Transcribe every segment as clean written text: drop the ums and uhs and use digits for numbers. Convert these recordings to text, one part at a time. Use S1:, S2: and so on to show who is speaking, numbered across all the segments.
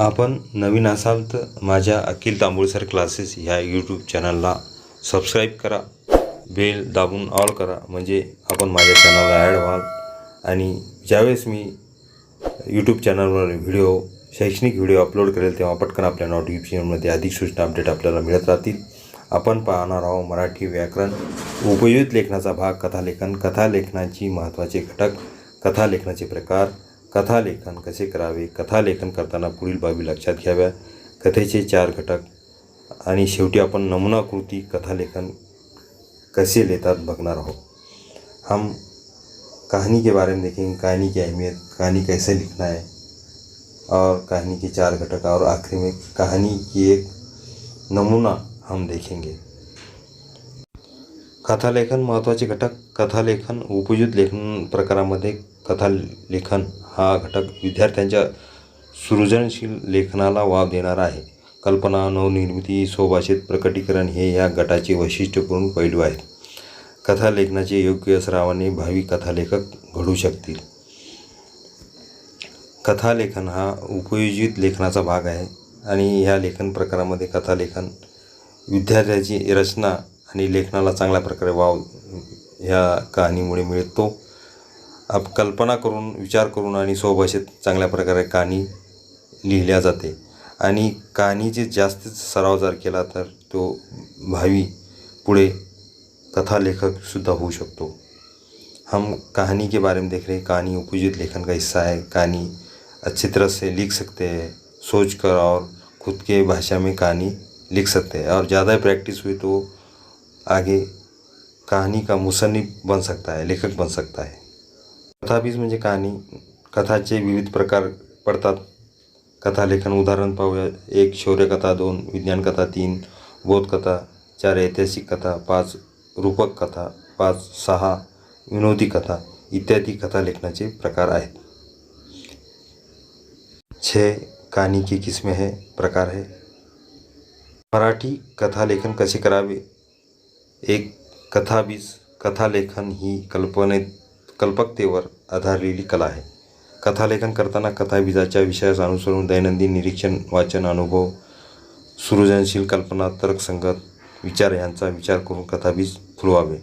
S1: आपण नवीन असाल तर माझ्या अखिल तांबुळसर क्लासेस ह्या यूट्यूब चॅनलला सबस्क्राईब करा, बेल दाबून ऑल करा, म्हणजे आपण माझ्या चॅनलला ॲड व्हाल आणि ज्यावेळेस मी यूट्यूब चॅनलवर शैक्षणिक व्हिडिओ अपलोड करेल तेव्हा पटकन आपल्या नोटिफिकेशनमध्ये अधिक सूचना अपडेट आपल्याला मिळत राहतील. आपण पाहणार आहोत मराठी व्याकरण उपयुक्त लेखनाचा भाग कथालेखन. कथालेखनाची महत्त्वाचे घटक, कथालेखनाचे प्रकार, कथालेखन कसे करावे, कथालेखन करताना पुढील बाबी लक्षात घ्याव्या, कथेचे 4 घटक आणि शेवटी आपण नमुना कृती कथालेखन कैसे लेतात बघणार आहोत. हम कहानी के बारे में देखेंगे, कहानी की अहमियत, कहानी कैसे लिखना है और कहानी के 4 घटक, और आखिर में कहानी की एक नमूना हम देखेंगे. कथालेखन महत्त्वाचे घटक. कथालेखन उपयुक्त लेखन प्रकारामध्ये कथालेखन हा घटक विद्यार्थ्यांच्या सृजनशील लेखनाला वाव देणारा आहे. कल्पना, नवनिर्मिती, स्वभाषेत प्रकटीकरण हे या गटाचे वैशिष्ट्यपूर्ण पैलू आहेत. कथालेखनाचे योग्य सरावाने भावी कथालेखक घडू शकतील. कथालेखन हा उपयोजित लेखनाचा भाग आहे आणि ह्या लेखन प्रकारामध्ये कथालेखन विद्यार्थ्याची रचना आणि लेखनाला चांगल्या प्रकारे वाव ह्या कहाणीमुळे मिळतो. कल्पना करून, विचार करून आणि स्वभाषेत चांगल्या प्रकारे कहाणी लिहिल्या जाते आणि कहाणीचे जास्त सराव जर केला तर तो भावी पुढे कथालेखकसुद्धा होऊ शकतो. हम कहानी के बारे में देख रहे हैं. कहानी उपयुक्त लेखन का हिस्सा है. कहानी अच्छी तरह से लिख सकते हैं, सोच कर और खुद के भाषा में कहानी लिख सकते हैं और ज़्यादा प्रैक्टिस हुई तो आगे कहानी का मुसन्निफ बन सकता है, लेखक बन सकता है. कथाबीज म्हणजे कहाणी. कथाचे विविध प्रकार पडतात. कथालेखन उदाहरण पाहूया. 1 शौर्यकथा, 2 विज्ञानकथा, 3 बोधकथा, 4 ऐतिहासिक कथा, 5 रूपक कथा, 6 विनोदी कथा इत्यादी कथालेखनाचे प्रकार आहेत. 6 कहानी की किस्में है, प्रकार है. मराठी कथालेखन कसे करावे. 1 कथाबीज. कथालेखन ही कल्पकतेवर आधारलेली कला आहे. कथालेखन करताना कथाबीजाच्या विषयास अनुसरून दैनंदिन निरीक्षण, वाचन, अनुभव, सृजनशील कल्पना, तर्कसंगत विचार यांचा विचार करून कथाबीज फुलवावे.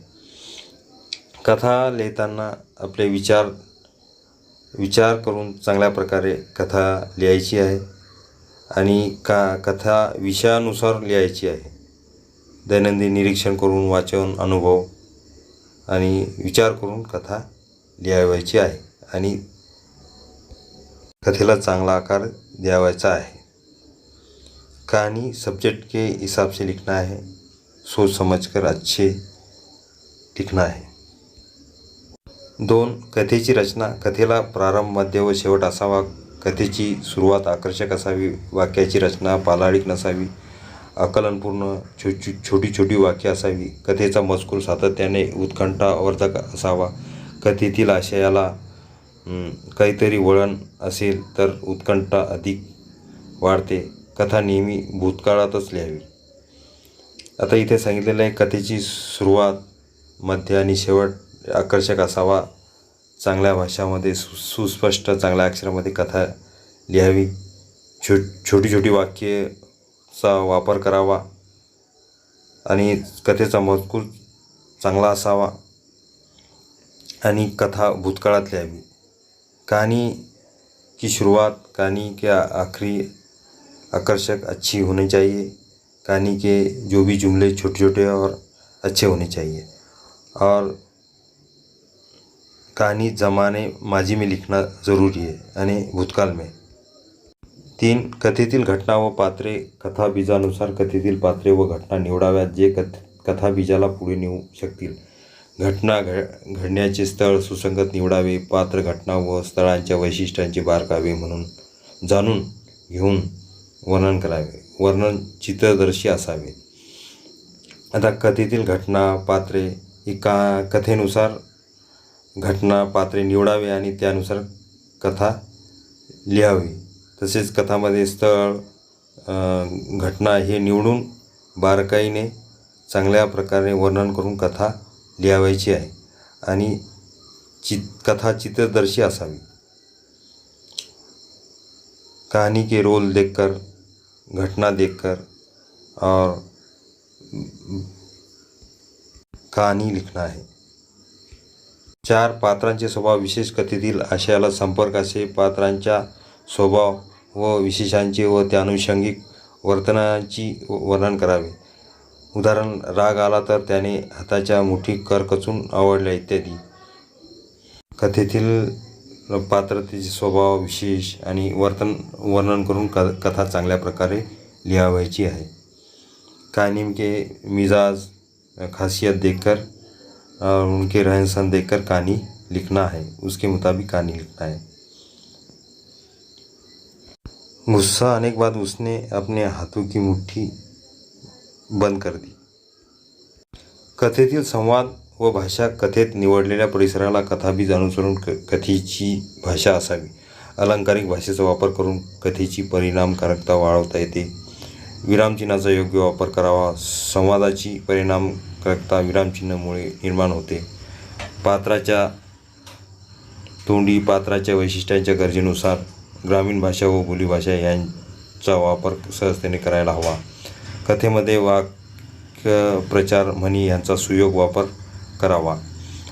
S1: कथा लिहिताना आपले विचार करून चांगल्या प्रकारे कथा लिहायची आहे आणि कथा विषयानुसार लिहायची आहे. दैनंदिन निरीक्षण करून, वाचन, अनुभव आणि विचार करून कथा लिहावायची आहे आणि कथेला चांगला आकार द्यावायचा आहे. कहानी सब्जेक्ट के हिसाब से लिखना है, सोच समझकर अच्छे लिखना है. 2 कथेची रचना. कथेला प्रारंभ, मध्य व शेवट असावा. कथेची सुरुवात आकर्षक असावी. वाक्याची रचना पालाळिक नसावी. आकलनपूर्ण छोटी छोटी वाक्य असावी. कथेचा मजकूर सातत्याने उत्कंठावर्धक असावा. कथेतील आशयाला काहीतरी वळण असेल तर उत्कंठा अधिक वाढते. कथा नेहमी भूतकाळातच लिहावी. आता इथे सांगितलेलं आहे कथेची सुरुवात, मध्य आणि शेवट आकर्षक असावा. चांगल्या भाषामध्ये सुस्पष्ट चांगल्या अक्षरामध्ये कथा लिहावी. छोटी छोटी वाक्याचा वापर करावा आणि कथेचा मजकूर चांगला असावा आणि कथा भूतकाळात लिहावी. कहानी की शुरुआत, कहानी के आखिरी आकर्षक अच्छी होनी चाहिए. कहानी के जो भी जुमले छोटे छोटे और अच्छे होने चाहिए और कहानी ज़माने माजी में लिखना ज़रूरी है आणि भूतकाल में. 3 कथेतील घटना व पात्रे. कथाबीजानुसार कथेतील पात्रे व घटना निवडाव्यात जे कथाबीजाला पुढे नेऊ शकतील. घटना घडण्याचे स्थळ सुसंगत निवडावे. पात्र, घटना व स्थळांच्या वैशिष्ट्यांचे बारकावे जाणून घेऊन वर्णन करावे. वर्णन चित्रदर्शी असावे. आता कथेतील घटना, पात्रे ही कथेनुसार घटना, पात्रे निवडावे आणि त्यानुसार कथा लिहावी. तसेच कथामध्ये स्थळ, घटना हे निवडून बारकाईने चांगल्या प्रकारे वर्णन करून कथा लिहावायची आहे आणि कथा चित्रदर्शी असावी. कहानी के रोल देखकर, घटना देखकर और कहानी लिखना आहे. 4 पात्रांचे स्वभाव विशेष कथेतील आशयाला संपर्क असे पात्रांच्या स्वभाव व विशेषांचे व त्या अनुषंगिक वर्तनाची वर्णन करावे. उदाहरण, राग आला तर त्याने हाताच्या मुठी करकचून आवडल्या इत्यादी. कथेतील पात्रतेचे स्वभाव, विशेष आणि वर्णन करून कथा चांगल्या प्रकारे लिहावायची आहे. कहानी के मिजाज, खासियत देखकर और उनके रहन सहन देखकर कहानी लिखना है, उसके मुताबिक कहानी लिखना है. गुस्सा आने के बाद उसने अपने हाथों की मुट्ठी बंद कर दी. कथेतील संवाद व भाषा, कथेत निवडलेल्या परिसराला कथाबीज अनुसरून कथेची भाषा असावी. अलंकारिक भाषेचा वापर करून कथेची परिणामकारकता वाढवता येते. विरामचिन्हाचा योग्य वापर करावा. संवादाची परिणामकारकता विरामचिन्हामुळे निर्माण होते. पात्राच्या तोंडी पात्राच्या वैशिष्ट्यांच्या गरजेनुसार ग्रामीण भाषा व बोलीभाषा यांचा वापर सहजतेने करायला हवा. कथेमध्ये वाक्प्रचार, म्हणी यांचा सुयोग वापर करावा.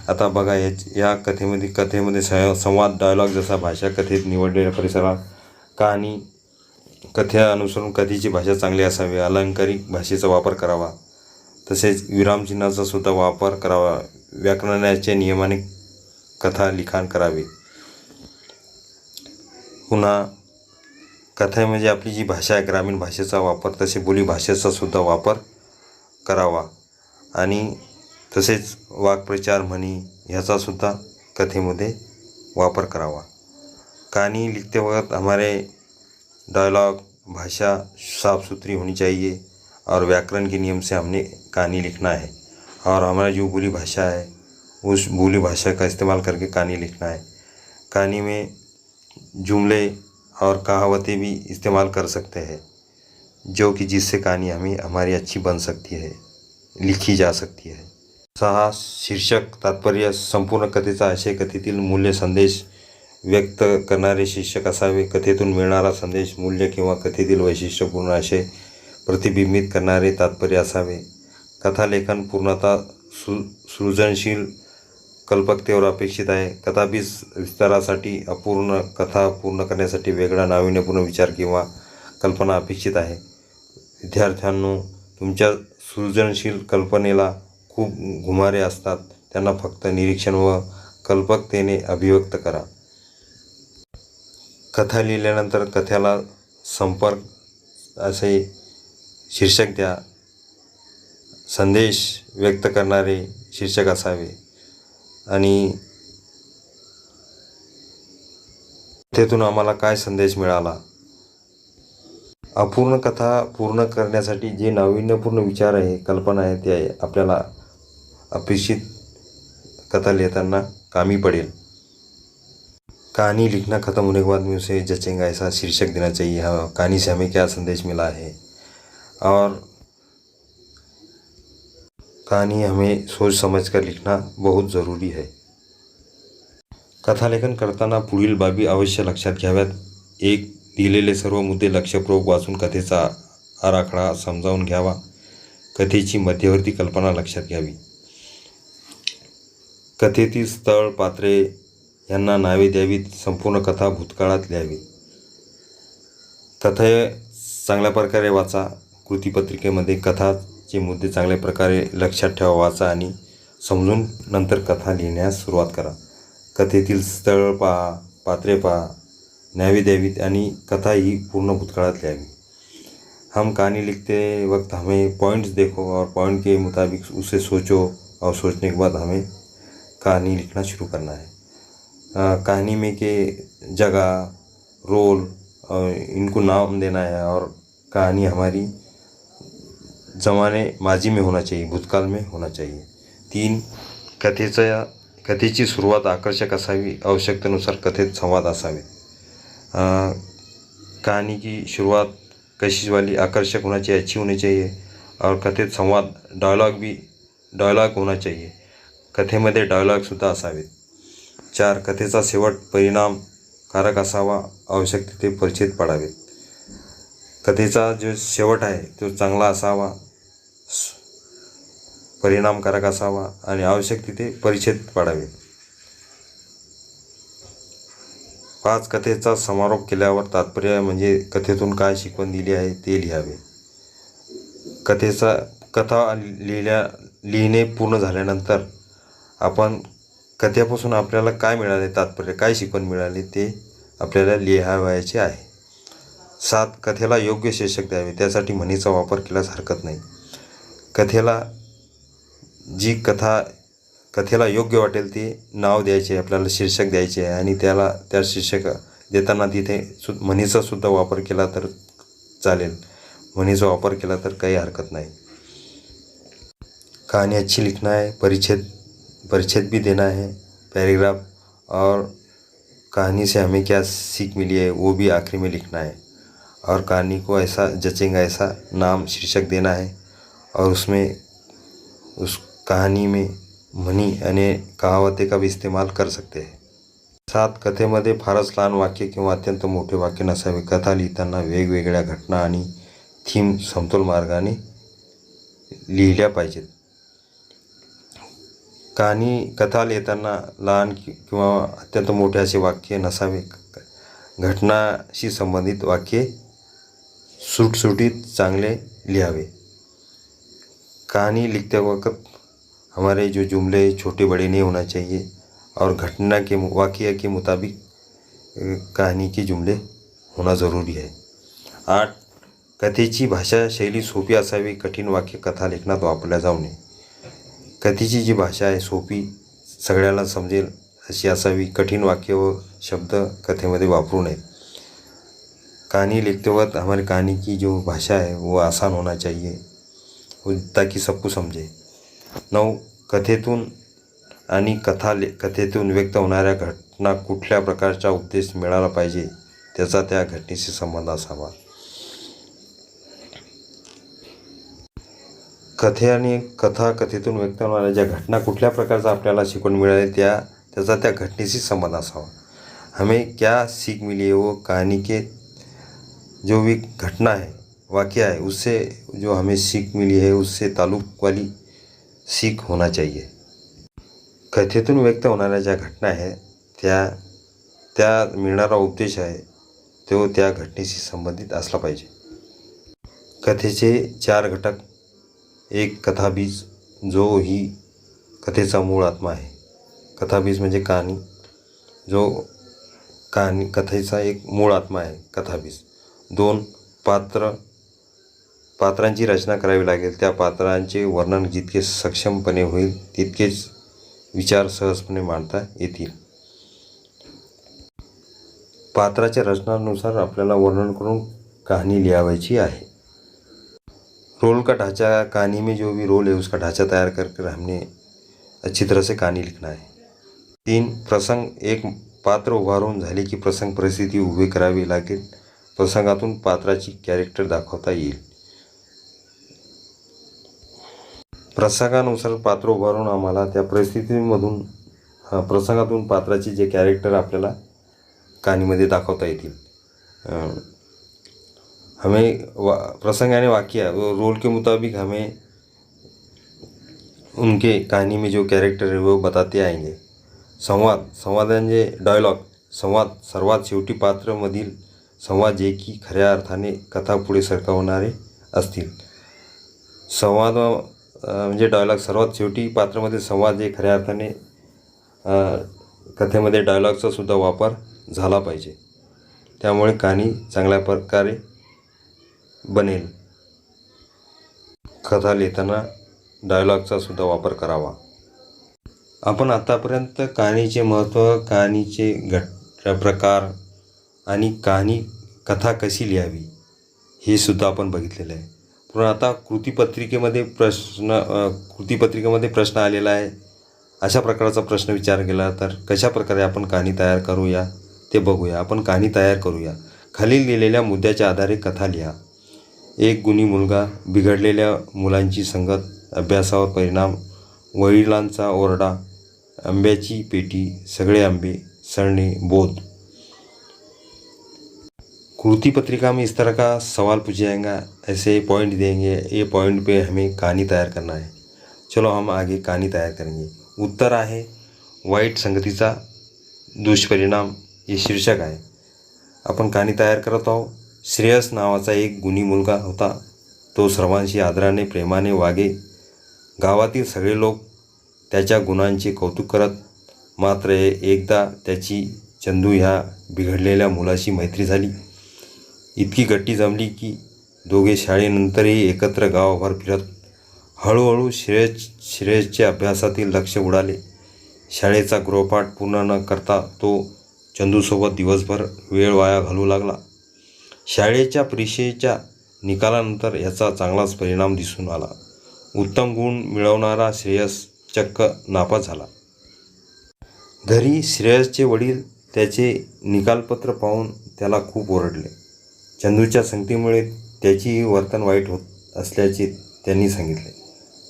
S1: आता बघा, या कथेमध्ये संवाद, डायलॉग जसा भाषा, कथेत निवडलेल्या परिसरात कहाणी, कथेला अनुसरून कथेची भाषा चांगली असावी. अलंकारिक भाषेचा वापर करावा. तसेच विरामचिन्हाचा सुद्धा वापर करावा. व्याकरणाच्या नियमाने कथा लिखाण करावे. पुन्हा कथेमध्ये आपली जी भाषा आहे, ग्रामीण भाषेचा वापर, तसे बोली भाषेचा सुद्धा वापर करावा. आणि तसेच वाक्प्रचार, म्हणी ह्याचा सुद्धा कथेमध्ये वापर करावा. कहानी लिखते वक्त हमारे डायलॉग, भाषा साफ सुथरी होनी चाहिए और व्याकरण के नियम से हमने कहानी लिखना है. और हमारा जो बोली भाषा है, उस बोली भाषा का इस्तेमाल करके कहानी लिखना है. कहानी में जुमले और कहावतें भी इस्तेमाल कर सकते हैं, जो कि जिससे कहानी हमारी अच्छी बन सकती है, लिखी जा सकती है. 6. शीर्षक, तात्पर्य. संपूर्ण कथेचा आशय, कथेतील मूल्य, संदेश व्यक्त करणारे शीर्षक असावे. कथेतून मिळणारा संदेश, मूल्य किंवा कथेतील वैशिष्ट्यपूर्ण आशय प्रतिबिंबित करणारे तात्पर्य असावे. कथालेखन पूर्णतः सृजनशील कल्पकतेवर अपेक्षित आहे. कथाबीज विस्तारासाठी, अपूर्ण कथा पूर्ण करण्यासाठी वेगळा नाविन्यपूर्ण विचार किंवा कल्पना अपेक्षित आहे. विद्यार्थ्यांनो, तुमच्या सृजनशील कल्पनेला खूप घुमारे असतात. त्यांना फक्त निरीक्षण व कल्पकतेने अभिव्यक्त करा. कथा लिहिल्यानंतर कथेला संपर्क असे शीर्षक द्या. संदेश व्यक्त करणारे शीर्षक असावे. आणि कथेतून आम्हाला काय संदेश मिळाला. अपूर्ण कथा पूर्ण करण्यासाठी जे नाविन्यपूर्ण विचार आहे, कल्पना आहे, ते आपल्याला अपेक्षित कथा लिखताना कामी पड़ेल. कहानी लिखना ख़त्म होने के बाद में उसे जचेंगा ऐसा शीर्षक देना चाहिए. हाँ, कहानी से हमें क्या संदेश मिला है और कहानी हमें सोच समझ कर लिखना बहुत ज़रूरी है. कथालेखन करताना पुढील बाबी अवश्य लक्षात घ्याव्यात. 1. दिलेले सर्व मुद्दे लक्षपूर्वक वाचून कथेचा आराखडा समजावून घ्यावा. कथेची मध्यवर्ती कल्पना लक्षात घ्यावी. कथेतील स्थळ, पात्रे यांना नावे द्यावीत. संपूर्ण कथा भूतकाळात लिहावी. कथा चांगल्या प्रकारे वाचा. कृतीपत्रिकेमध्ये कथाचे मुद्दे चांगल्या प्रकारे लक्षात ठेवा, वाचा आणि समजून नंतर कथा लिहिण्यास सुरुवात करा. कथेतील स्थळ पहा, पात्रे पहा, नावे द्यावीत आणि कथा ही पूर्ण भूतकाळात लिहावी. हम कहानी लिखते वक्त हमें पॉइंट्स देखो और पॉइंट के मुताबिक उसे सोचो और सोचने के बाद हमें कहानी लिखना शुरू करना है. कहानी में के जगह, रोल इनको नाम देना है और कहानी हमारी ज़माने माजी में होना चाहिए, भूतकाल में होना चाहिए. 3. कथेची सुरुवात आकर्षक असावी. आवश्यकतेनुसार कथेत संवाद असावे. कहानी की शुरुआत कैसी वाली आकर्षक होना चाहिए, अच्छी होनी चाहिए और कथेत संवाद, डायलॉग होना चाहिए. कथेमध्ये डायलॉगसुद्धा असावेत. 4. कथेचा शेवट परिणाम कारक असावा, आवश्यक तिथे परिच्छेद पाडावेत. कथेचा जो शेवट आहे तो चांगला असावा, परिणामकारक असावा आणि आवश्यक तिथे परिच्छेद पाडावेत. 5 कथेचा समारोप केल्यावर तात्पर्य म्हणजे कथेतून काय शिकवण दिली आहे ते लिहावे. कथा लिहिणे पूर्ण झाल्यानंतर आपण कथेपासून आपल्याला काय मिळाले, तात्पर्य काय शिकवण मिळाली ते आपल्याला लिहावयाचे आहे. 7 कथेला योग्य शीर्षक द्यावे. त्यासाठी म्हणीचा वापर केल्यास हरकत नाही. कथेला योग्य वाटेल ते नाव द्यायचे, आपल्याला शीर्षक द्यायचे आहे आणि त्या शीर्षक देताना तिथे म्हणीचा सुद्धा वापर केला तर चालेल. म्हणीचा वापर केला तर काही हरकत नाही. कहानी अच्छी लिखना है, परिच्छेद भी देना है, पैराग्राफ और कहानी से हमें क्या सीख मिली है वो भी आखिरी में लिखना है. और कहानी को ऐसा जचेंगे ऐसा नाम शीर्षक देना है और उसमें उस कहानी में म्हणी आणि कहावते का भी इस्तेमाल कर सकते हैं. 7 कथेमध्ये फारच लहान वाक्य किंवा अत्यंत मोठे वाक्य नसावे. कथा लिहिताना वेगवेगळ्या घटना आणि थीम समतोल मार्गाने लिहिल्या पाहिजेत. कथा लिहिताना लहान किंवा अत्यंत मोठे असे वाक्य नसावे. घटनाशी संबंधित वाक्य सुटसुटीत चांगले लिहावे. कहानी लिखते वक्त हमारे जो जुमले छोटे बड़े नहीं होना चाहिए और घटना के वाक़या के मुताबिक कहानी के जुमले होना ज़रूरी है. 8 कथेची भाषा शैली सोपी असावी. कठीण वाक्य कथा लेखनात वापरल्या जाऊ नये. कथेची जी भाषा आहे सोपी सगळ्याला समजेल अशी असावी. कठीण वाक्य व शब्द कथेमध्ये वापरू नयेत. कहानी लिखते वक्त हमारी कहानी की जो भाषा है वो आसान होना चाहिए ताकि सबको समजे. 9 कथेतून आणि कथेतून व्यक्त होणाऱ्या घटना कुठल्या प्रकारचा उद्देश मिळाला पाहिजे त्याचा त्या घटनेशी संबंध असावा. कथेतून व्यक्त होणाऱ्या ज्या घटना कुठल्या प्रकारचा आपल्याला शिकवण मिळाली त्याचा त्या घटनेशी संबंध असावा. हमें क्या सीख मिली है वो कहानी के जो भी घटना है वाक्य है उससे जो हमें सीख मिली है उससे ताल्लुक वाली सीख होना चाहिए. कथेतून व्यक्त होणाऱ्या ज्या घटना आहे त्या मिळणारा उपदेश आहे तो त्या घटनेशी संबंधित असला पाहिजे. कथेचे 4 घटक. 1 कथाबीज जो ही कथेचा मूळ आत्मा आहे. कथाबीज म्हणजे कहाणी, जो कथेचा एक मूळ आत्मा आहे कथाबीज. 2 पात्रांची रचना करावी लागेल. त्या पात्रांचे वर्णन जितके सक्षमपणे होईल तितकेच विचार सहजपणे मांडता येतील. पात्राच्या रचनानुसार आपल्याला वर्णन करून कहानी लिहावायची आहे. रोल का ढांचा. कहानी में जो भी रोल है उसका ढांचा तैयार कर हमने अच्छी तरह से कहानी लिखना है. 3 प्रसंग. एक पात्र उभारून झाले की प्रसंग परिस्थिती उभी करावी लागेल. प्रसंगातून पात्राची कॅरेक्टर दाखवता येईल. प्रसंगानुसार पात्र उभारून आम्हाला त्या परिस्थितीमधून प्रसंगातून पात्राचे जे कॅरेक्टर आपल्याला कहानीमध्ये दाखवता येतील. हमें प्रसंग यानी वाक्य रोल के मुताबिक हमें उनके कहानी में जो कैरेक्टर है वो बताते आएंगे. संवाद म्हणजे डायलॉग. सर्वात शेवटी पात्रामधील संवाद जे की खऱ्या अर्थाने कथा पुढे सरकवणारे असतील. संवाद म्हणजे डायलॉग. सर्वात शेवटी पात्रामध्ये संवाद जे खऱ्या अर्थाने कथेमध्ये डायलॉगचा सुद्धा वापर झाला पाहिजे. त्यामुळे कहाणी चांगल्या प्रकारे बनेल. कथा लिहिताना डायलॉगचा सुद्धा वापर करावा. आपण आतापर्यंत कहाणीचे महत्त्व, कहाणीचे प्रकार आणि कथा कशी लिहावी हे सुद्धा आपण बघितलेलं आहे. पण आता कृतीपत्रिकेमध्ये प्रश्न आलेला आहे. अशा प्रकारचा प्रश्न विचार केला तर कशा प्रकारे आपण कहाणी तयार करूया ते बघूया. आपण कहाणी तयार करूया. खालील दिलेल्या मुद्द्याच्या आधारे कथा लिहा. 1 गुणी मुलगा, बिघडलेल्या मुलांची संगत, अभ्यासावर परिणाम, वडिलांचा ओरडा, आंब्याची पेटी, सगळे आंबे, सळणे, बोध. कृति पत्रिका में इस तरह का सवाल पूछा जाएगा, ऐसे पॉइंट देंगे, ये पॉइंट पे हमें कहानी तयार करना है। चलो हम आगे कहानी तयार करेंगे। उत्तर आहे वाईट संगतीचा दुष्परिणाम, हे शीर्षक आहे। आपण कहाणी तयार करत आहोत। श्रेयस नावाचा एक गुणी मुलगा होता। तो सर्वांशी आदराने प्रेमाने वागे। गावातील सगळे लोक त्याच्या गुणांचे कौतुक करत। मात्र एकदा त्याची चंदू ह्या बिघडलेल्या मुलाशी मैत्री झाली। इतकी गट्टी जमली की दोघे शाळेनंतरही एकत्र गावभर फिरत। हळूहळू श्रेयसचे अभ्यासातील लक्ष उडाले। शाळेचा गृहपाठ पूर्ण न करता तो चंदूसोबत दिवसभर वेळ वाया घालवू लागला। शाळेच्या परीक्षेच्या निकालानंतर याचा चांगलाच परिणाम दिसून आला। उत्तम गुण मिळवणारा श्रेयस चक्क नापास झाला। घरी श्रेयसचे वडील त्याचे निकालपत्र पाहून त्याला खूप ओरडले। चंदूच्या संगतीमुळे त्याचेही वर्तन वाईट होत असल्याचे त्यांनी सांगितले।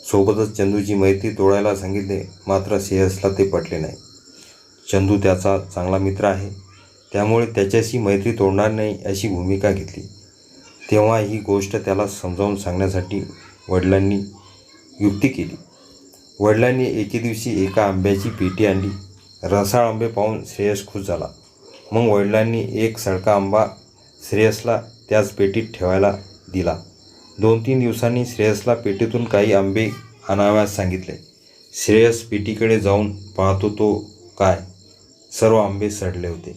S1: सोबतच चंदूची मैत्री तोडायला सांगितले। मात्र श्रेयसला ते पटले नाही। चंदू त्याचा चांगला मित्र आहे, त्यामुळे त्याच्याशी मैत्री तोडणार नाही अशी भूमिका घेतली। तेव्हा ही गोष्ट त्याला समजावून सांगण्यासाठी वडिलांनी युक्ती केली। वडिलांनी एके दिवशी एका आंब्याची पेटी आणली। रसाळ आंबे पाहून श्रेयस खुश झाला। मग वडिलांनी एक सडका आंबा श्रेयसला त्याच पेटीत ठेवायला दिला। 2-3 दिवसांनी श्रेयसला पेटीतून काही आंबे आणावयास सांगितले। श्रेयस पेटीकडे जाऊन पाहतो तो काय, सर्व आंबे सडले होते।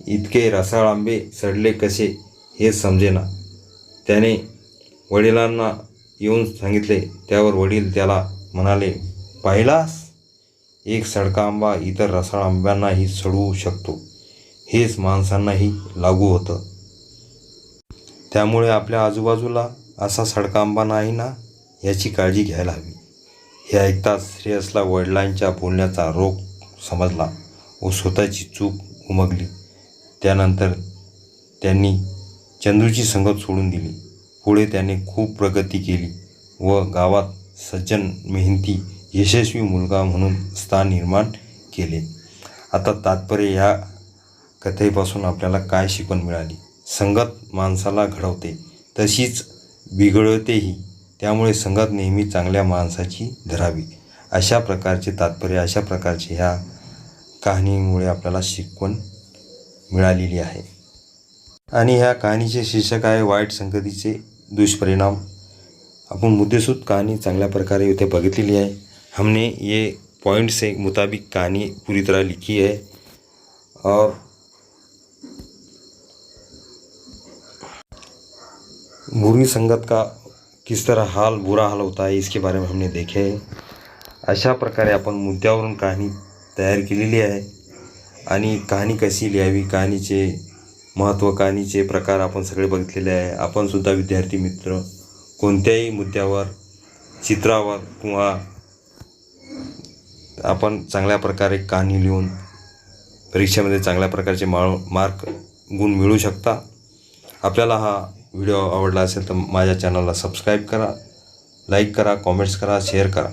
S1: इतके रसाळ आंबे सडले कसे हे समजेना। त्याने वडिलांना येऊन सांगितले। त्यावर वडील त्याला म्हणाले, पाहिलास, एक सडका आंबा इतर रसाळ आंब्यांनाही सडवू शकतो। हेच माणसांनाही लागू होतं। त्यामुळे आपल्या आजूबाजूला असा सडका आंबा नाही ना, याची काळजी घ्यायला हवी। हे ऐकताच श्रेयसला वडिलांच्या बोलण्याचा रोग समजला व स्वतःची चूक उमगली। त्यानंतर त्यांनी चंदूची संगत सोडून दिली। पुढे त्याने खूप प्रगती केली व गावात सज्जन, मेहनती, यशस्वी मुलगा म्हणून स्थान निर्माण केले। आता तात्पर्य या कथेपासून आपल्याला काय शिकवण मिळाली? संगत माणसाला घडवते, तशीच बिघडवतेही। त्यामुळे संगत नेहमी चांगल्या माणसाची धरावी। अशा प्रकारचे तात्पर्य, अशा प्रकारचे ह्या कहाणीमुळे आपल्याला शिकवण मिळालेली आहे। आणि ह्या कहाणीचे शीर्षक आहे वाईट संगतीचे दुष्परिणाम। आपण मुद्देसूद कहानी चांगल्या प्रकारे इथे बघितलेली आहे। हमने ये पॉइंट से मुताबिक कहानी पूरी तरह लिखी है और बुरी संगत का किस तरह बुरा हाल होता है इसके बारे में हमने देखे है। अशा प्रकारे आपण मुद्द्यावरून कहाणी तयार केलेली आहे। आणि कहाणी कशी लिहावी, कहाणीचे महत्त्व, कहाणीचे प्रकार आपण सगळे बघितलेले आहे। आपण सुद्धा विद्यार्थी मित्र कोणत्याही मुद्द्यावर, चित्रावर किंवा आपण चांगल्या प्रकारे कहाणी लिहून परीक्षेमध्ये चांगल्या प्रकारचे मार्क गुण मिळू शकता। आपल्याला हा व्हिडिओ आवडला असेल तर माझ्या चॅनलला सबस्क्राईब करा, लाईक करा, कॉमेंट्स करा, शेअर करा।